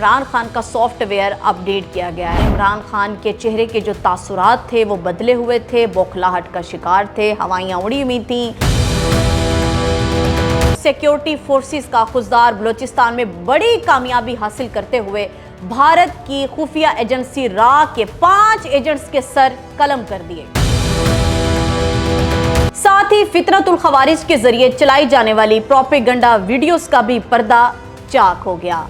عمران خان کا soft where update کیا گیا ہے۔ عمران خان کے چہرے کے جو تاثرات تھے وہ بدلے ہوئے تھے، بوکھلاہٹ کا شکار تھے، ہوائیاں اڑی ہوئی تھیں۔ سیکیورٹی فورسز کا خضدار بلوچستان میں بڑی کامیابی حاصل کرتے ہوئے بھارت کی خفیہ ایجنسی را کے 5 ایجنٹس کے سر قلم کر دیے۔ ساتھ ہی فتنۃ الخوارج کے ذریعے چلائی جانے والی پروپیگنڈا ویڈیوز کا بھی پردہ چاک ہو گیا۔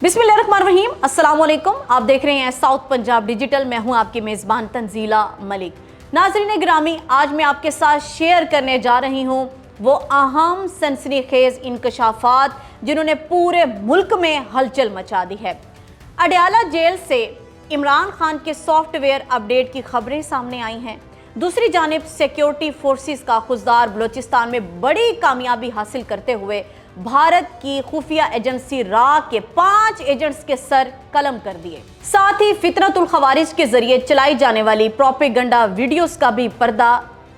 بسم اللہ الرحمن الرحیم، السلام علیکم۔ آپ دیکھ رہے ہیں ساؤتھ پنجاب ڈیجیٹل، میں ہوں آپ کی میزبان تنزیلہ ملک۔ ناظرین گرامی، آج میں آپ کے ساتھ شیئر کرنے جا رہی ہوں وہ اہم سنسنی خیز انکشافات جنہوں نے پورے ملک میں ہلچل مچا دی ہے۔ اڈیالہ جیل سے عمران خان کے سافٹ ویئر اپڈیٹ کی خبریں سامنے آئی ہیں۔ دوسری جانب سیکیورٹی فورسز کا خضدار بلوچستان میں بڑی کامیابی حاصل کرتے ہوئے بھارت کی خفیہ ایجنسی را کے 5 ایجنٹس کے سر قلم کر دیے۔ ساتھ ہی فتنۃ الخوارج کے ذریعے چلائی جانے والی پروپیگنڈا ویڈیوز کا بھی پردہ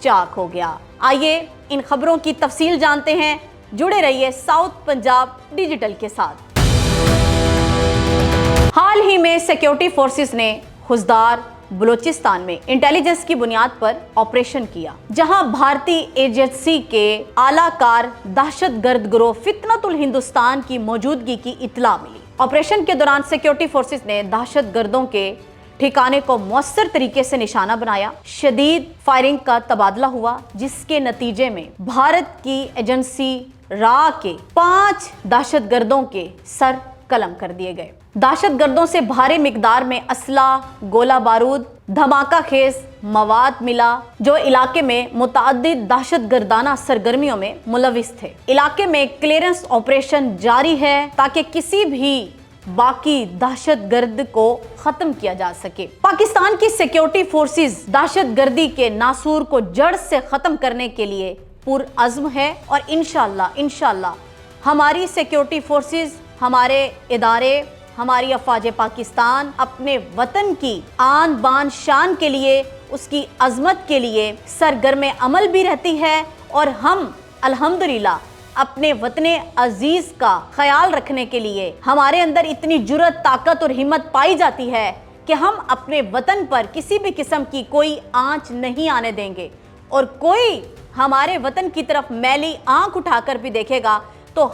چاک ہو گیا۔ آئیے ان خبروں کی تفصیل جانتے ہیں، جڑے رہیے ساؤتھ پنجاب ڈیجیٹل کے ساتھ۔ حال ہی میں سیکیورٹی فورسز نے خضدار بلوچستان میں انٹیلیجنس کی بنیاد پر آپریشن کیا، جہاں بھارتی ایجنسی کے اعلیٰ کار دہشت گرد گروہ فتنۃ الہندوستان کی موجودگی کی اطلاع ملی۔ آپریشن کے دوران سیکیورٹی فورسز نے دہشت گردوں کے ٹھکانے کو مؤثر طریقے سے نشانہ بنایا۔ شدید فائرنگ کا تبادلہ ہوا، جس کے نتیجے میں بھارت کی ایجنسی را کے 5 دہشت گردوں کے سر قلم کر دیے گئے۔ دہشت گردوں سے بھاری مقدار میں اسلحہ، گولہ بارود، دھماکہ خیز مواد ملا، جو علاقے میں متعدد دہشت گردانہ سرگرمیوں میں ملوث تھے۔ علاقے میں کلیئرنس آپریشن جاری ہے تاکہ کسی بھی باقی دہشت گرد کو ختم کیا جا سکے۔ پاکستان کی سیکیورٹی فورسز دہشت گردی کے ناسور کو جڑ سے ختم کرنے کے لیے پرعزم ہے، اور انشاءاللہ ہماری سیکیورٹی فورسز، ہمارے ادارے، ہماری افواج پاکستان اپنے وطن کی آن بان شان کے لیے، اس کی عظمت کے لیے سرگرم عمل بھی رہتی ہے، اور ہم الحمدللہ اپنے وطن عزیز کا خیال رکھنے کے لیے ہمارے اندر اتنی جرأت، طاقت اور ہمت پائی جاتی ہے کہ ہم اپنے وطن پر کسی بھی قسم کی کوئی آنچ نہیں آنے دیں گے، اور کوئی ہمارے وطن کی طرف میلی آنکھ اٹھا کر بھی دیکھے گا تو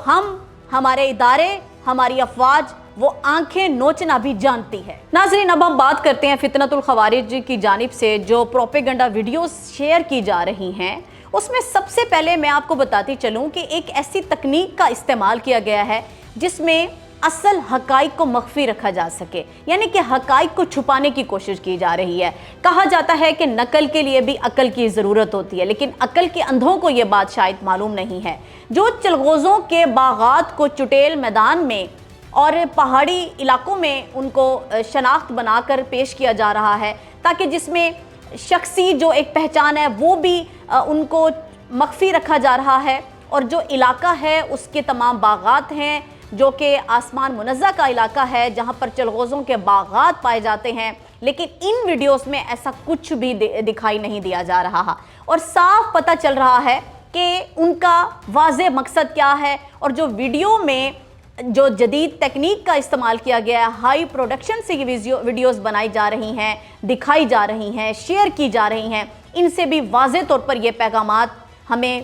ہمارے ادارے، ہماری افواج وہ آنکھیں نوچنا بھی جانتی ہے۔ ناظرین، اب ہم بات کرتے ہیں فتنۃ الخوارج کی جانب سے جو پروپیگنڈا ویڈیوز شیئر کی جا رہی ہیں۔ اس میں سب سے پہلے میں آپ کو بتاتی چلوں کہ ایک ایسی تکنیک کا استعمال کیا گیا ہے جس میں اصل حقائق کو مخفی رکھا جا سکے، یعنی کہ حقائق کو چھپانے کی کوشش کی جا رہی ہے۔ کہا جاتا ہے کہ نقل کے لیے بھی عقل کی ضرورت ہوتی ہے، لیکن عقل کے اندھوں کو یہ بات شاید معلوم نہیں ہے۔ جو چلغوزوں کے باغات کو چٹیل میدان میں اور پہاڑی علاقوں میں ان کو شناخت بنا کر پیش کیا جا رہا ہے، تاکہ جس میں شخصی جو ایک پہچان ہے وہ بھی ان کو مخفی رکھا جا رہا ہے، اور جو علاقہ ہے اس کے تمام باغات ہیں، جو کہ آسمان منزہ کا علاقہ ہے جہاں پر چلغوزوں کے باغات پائے جاتے ہیں، لیکن ان ویڈیوز میں ایسا کچھ بھی دکھائی نہیں دیا جا رہا، اور صاف پتہ چل رہا ہے کہ ان کا واضح مقصد کیا ہے۔ اور جو ویڈیو میں جو جدید تکنیک کا استعمال کیا گیا ہے، ہائی پروڈکشن سے یہ ویڈیوز بنائی جا رہی ہیں، دکھائی جا رہی ہیں، شیئر کی جا رہی ہیں، ان سے بھی واضح طور پر یہ پیغامات ہمیں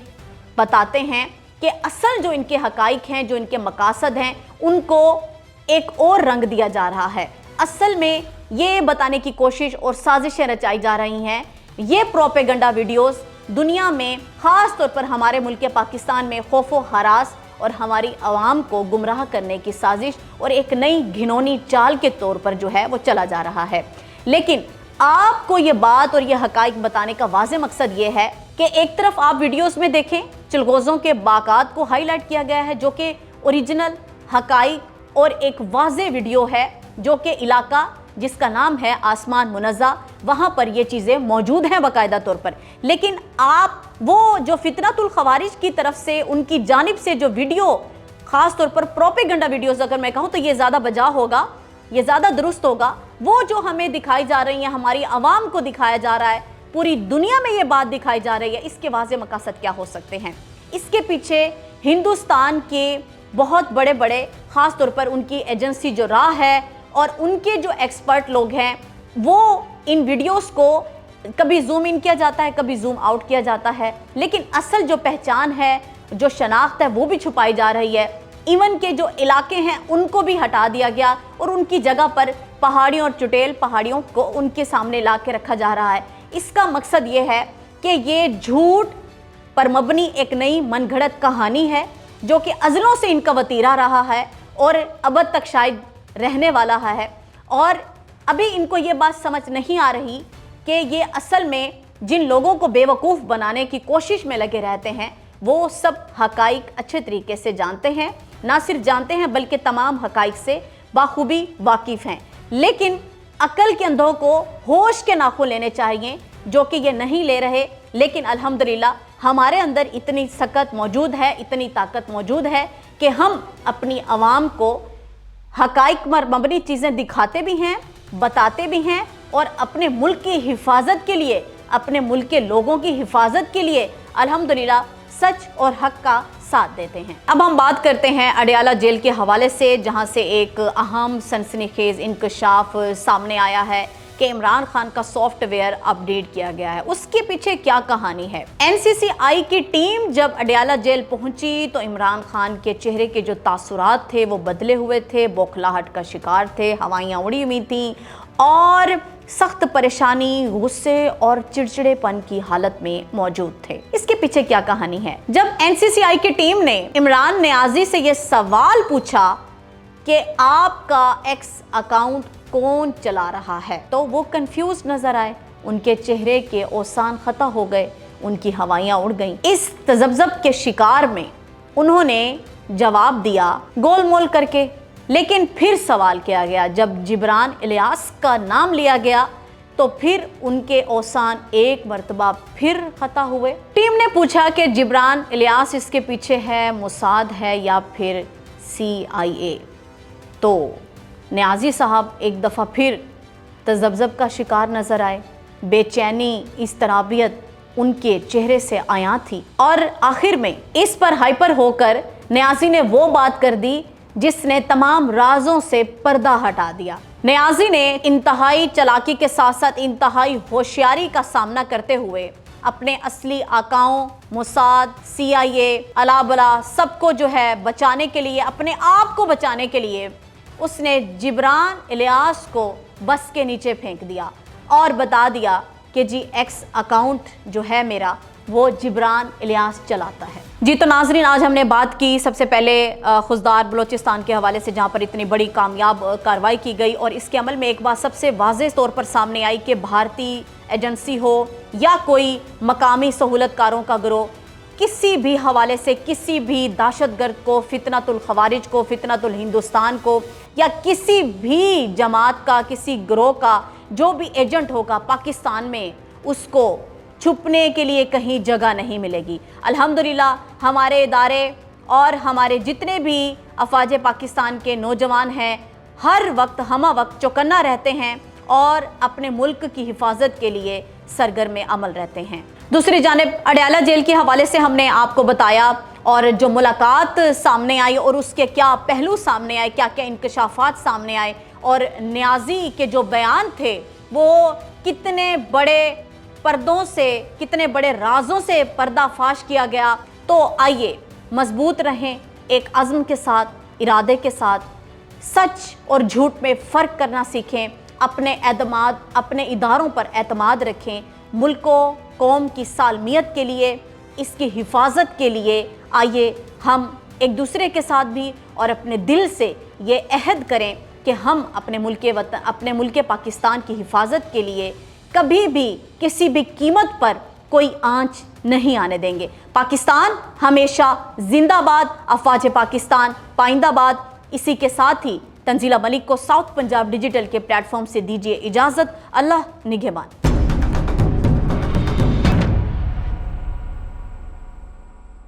بتاتے ہیں کہ اصل جو ان کے حقائق ہیں، جو ان کے مقاصد ہیں، ان کو ایک اور رنگ دیا جا رہا ہے۔ اصل میں یہ بتانے کی کوشش اور سازشیں رچائی جا رہی ہیں، یہ پروپیگنڈا ویڈیوز دنیا میں، خاص طور پر ہمارے ملک پاکستان میں خوف و ہراس اور ہماری عوام کو گمراہ کرنے کی سازش اور ایک نئی گھنونی چال کے طور پر جو ہے وہ چلا جا رہا ہے۔ لیکن آپ کو یہ بات اور یہ حقائق بتانے کا واضح مقصد یہ ہے کہ ایک طرف آپ ویڈیوز میں دیکھیں چلغوزوں کے باغات کو ہائی لائٹ کیا گیا ہے، جو کہ اوریجنل حقائق اور ایک واضح ویڈیو ہے، جو کہ علاقہ جس کا نام ہے آسمان منزہ، وہاں پر یہ چیزیں موجود ہیں باقاعدہ طور پر۔ لیکن آپ وہ جو فتنۃ الخوارج کی طرف سے ان کی جانب سے جو ویڈیو खास तौर पर प्रोपेगेंडा वीडियोस अगर मैं कहूँ तो ये ज़्यादा बजा होगा, ये ज़्यादा दुरुस्त होगा। वो जो हमें दिखाई जा रही हैं, हमारी आवाम को दिखाया जा रहा है, पूरी दुनिया में ये बात दिखाई जा रही है, इसके वाज़े मकासद क्या हो सकते हैं? इसके पीछे हिंदुस्तान के बहुत बड़े बड़े, ख़ास तौर पर उनकी एजेंसी जो रहा है और उनके जो एक्सपर्ट लोग हैं, वो इन वीडियोस को कभी जूम इन किया जाता है, कभी जूम आउट किया जाता है, लेकिन असल जो पहचान है, जो शनाख्त है, वो भी छुपाई जा रही है। इवन के जो इलाके हैं उनको भी हटा दिया गया और उनकी जगह पर पहाड़ियों और चुटेल पहाड़ियों को उनके सामने ला के रखा जा रहा है। इसका मकसद ये है कि ये झूठ पर मबनी एक नई मनगढ़ंत कहानी है जो कि अज़लों से इनका वतीरा रहा है और अब तक शायद रहने वाला है। और अभी इनको ये बात समझ नहीं आ रही कि ये असल में जिन लोगों को बेवकूफ़ बनाने की कोशिश में लगे रहते हैं, वो सब हकाइक अच्छे तरीके से जानते हैं। ना सिर्फ जानते हैं बल्कि तमाम हकाइक से बाखूबी वाकिफ़ हैं। लेकिन अकल के अंधों को होश के नाखून लेने चाहिए, जो कि ये नहीं ले रहे। लेकिन अल्हम्दुलिल्लाह हमारे अंदर इतनी सकत मौजूद है, इतनी ताकत मौजूद है कि हम अपनी आवाम को हकाइक पर मबनी चीज़ें दिखाते भी हैं, बताते भी हैं और अपने मुल्क की हिफाजत के लिए, अपने मुल्क के लोगों की हिफाजत के लिए अल्हम्दुलिल्लाह सच और हक का साथ देते हैं। अब हम बात करते हैं अडयाला जेल के हवाले से, जहां से एक अहम सनसनीखेज इंकशाफ सामने आया है कि इमरान खान का सॉफ्टवेयर अपडेट किया गया है। उसके पीछे क्या कहानी है? एनसीसीआई की टीम जब अडयाला जेल पहुंची तो इमरान खान के चेहरे के जो तासुरात थे वो बदले हुए थे, बौखलाहट का शिकार थे, हवाइयाँ उड़ी हुई थी और सख्त परेशानी, गुस्से और चिड़चिड़ेपन की हालत में मौजूद थे। इसके पीछे क्या कहानी है? जब एनसीसीआई की टीम ने इमरान नियाजी से ये सवाल पूछा कि आपका एक्स अकाउंट कौन चला रहा है, तो वो कंफ्यूज नजर आए, उनके चेहरे के औसान खता हो गए, उनकी हवाइयाँ उड़ गईं। इस तजब्जब के शिकार में उन्होंने जवाब दिया गोलमोल करके, लेकिन फिर सवाल किया गया। जब जिब्रान इलियास का नाम लिया गया तो फिर उनके औसान एक मर्तबा फिर खता हुए। टीम ने पूछा कि जिब्रान इलियास इसके पीछे है, मोसाद है या फिर CIA? तो नियाजी साहब एक दफ़ा फिर तजब्जब का शिकार नज़र आए, बेचैनी, इस्तराबियत उनके चेहरे से आया थी और आखिर में इस पर हाइपर होकर नियाजी ने वो बात कर दी जिसने तमाम राजों से पर्दा हटा दिया। नियाजी ने इंतहाई चालाकी के साथ साथ इंतहाई होशियारी का सामना करते हुए अपने असली आकाओं मोसाद, CIA, अलाबला सबको जो है बचाने के लिए, अपने आप को बचाने के लिए उसने जिब्रान इलियास को बस के नीचे फेंक दिया और बता दिया कि जी एक्स अकाउंट जो है मेरा वो जिब्रान इलियास चलाता है। जी तो नाजरीन, आज हमने बात की सबसे पहले खुजदार बलोचिस्तान के हवाले से, जहाँ पर इतनी बड़ी कामयाब कार्रवाई की गई और इसके अमल में एक बात सबसे वाज़ेह तौर पर सामने आई कि भारतीय एजेंसी हो या कोई मकामी सहूलतकारों का गिरोह, किसी भी हवाले से किसी भी दहशतगर्द को, फितनतुल खवारिज को, फितनतुल हिंदुस्तान को या किसी भी जमात का, किसी गिरोह का जो भी एजेंट होगा पाकिस्तान में, उसको छुपने के लिए कहीं जगह नहीं मिलेगी। अल्हम्दुलिल्लाह हमारे इदारे और हमारे जितने भी अफवाज पाकिस्तान के नौजवान हैं हर वक्त हमा वक्त चौकन्ना रहते हैं और अपने मुल्क की हिफाजत के लिए सरगर्म अमल रहते हैं। दूसरी जानिब अडयाला जेल के हवाले से हमने आपको बताया और जो मुलाकात सामने आई और उसके क्या पहलू सामने आए, क्या क्या इंकशाफात सामने आए और नियाजी के जो बयान थे वो कितने बड़े पर्दों से, कितने बड़े राजों से पर्दाफाश किया गया। तो आइए मजबूत रहें, एक अज़्म के साथ, इरादे के साथ, सच और झूठ में फ़र्क करना सीखें, अपने एतमाद, अपने इदारों पर एतमाद रखें, मुल्कों कौम की सालमियत के लिए, इसकी हिफाजत के लिए आइए हम एक दूसरे के साथ भी और अपने दिल से ये अहद करें कि हम अपने मुल्क पाकिस्तान की हिफाजत के लिए कभी भी किसी भी कीमत पर कोई आंच नहीं आने देंगे। पाकिस्तान हमेशा जिंदाबाद, अफवाज पाकिस्तान पाइंदाबाद। इसी के साथ ही तंजीला मलिक को साउथ पंजाब डिजिटल के प्लेटफॉर्म से दीजिए इजाज़त। अल्लाह निगहबान।